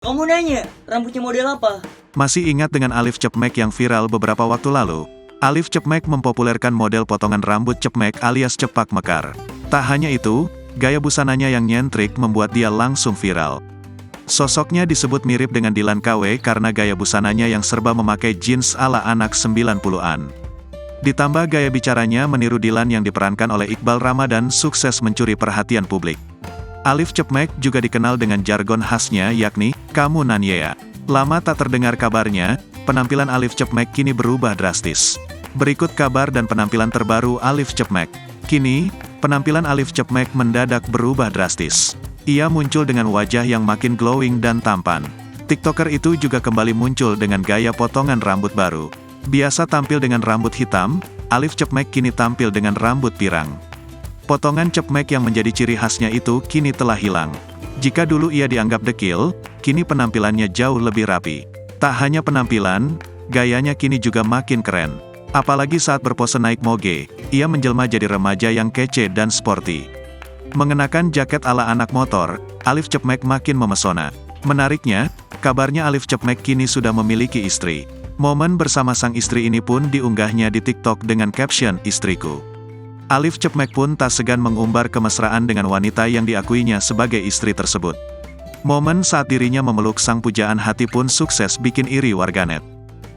Kamu nanya, rambutnya model apa? Masih ingat dengan Alif Cepmek yang viral beberapa waktu lalu? Alif Cepmek mempopulerkan model potongan rambut cepmek alias cepak mekar. Tak hanya itu, gaya busananya yang nyentrik membuat dia langsung viral. Sosoknya disebut mirip dengan Dilan KW karena gaya busananya yang serba memakai jeans ala anak 90-an. Ditambah gaya bicaranya meniru Dilan yang diperankan oleh Iqbal Ramadan sukses mencuri perhatian publik. Alif Cepmek juga dikenal dengan jargon khasnya yakni, "Kamu Nanyea." Lama tak terdengar kabarnya, penampilan Alif Cepmek kini berubah drastis. Berikut kabar dan penampilan terbaru Alif Cepmek. Kini, penampilan Alif Cepmek mendadak berubah drastis. Ia muncul dengan wajah yang makin glowing dan tampan. TikToker itu juga kembali muncul dengan gaya potongan rambut baru. Biasa tampil dengan rambut hitam, Alif Cepmek kini tampil dengan rambut pirang. Potongan cepmek yang menjadi ciri khasnya itu kini telah hilang. Jika dulu ia dianggap dekil, kini penampilannya jauh lebih rapi. Tak hanya penampilan, gayanya kini juga makin keren. Apalagi saat berpose naik moge, ia menjelma jadi remaja yang kece dan sporty. Mengenakan jaket ala anak motor, Alif Cepmek makin memesona. Menariknya, kabarnya Alif Cepmek kini sudah memiliki istri. Momen bersama sang istri ini pun diunggahnya di TikTok dengan caption, "Istriku." Alif Cepmek pun tak segan mengumbar kemesraan dengan wanita yang diakuinya sebagai istri tersebut. Momen saat dirinya memeluk sang pujaan hati pun sukses bikin iri warganet.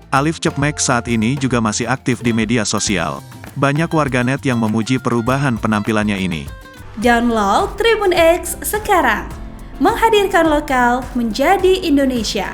Alif Cepmek saat ini juga masih aktif di media sosial. Banyak warganet yang memuji perubahan penampilannya ini. Download Tribun X sekarang, menghadirkan lokal menjadi Indonesia.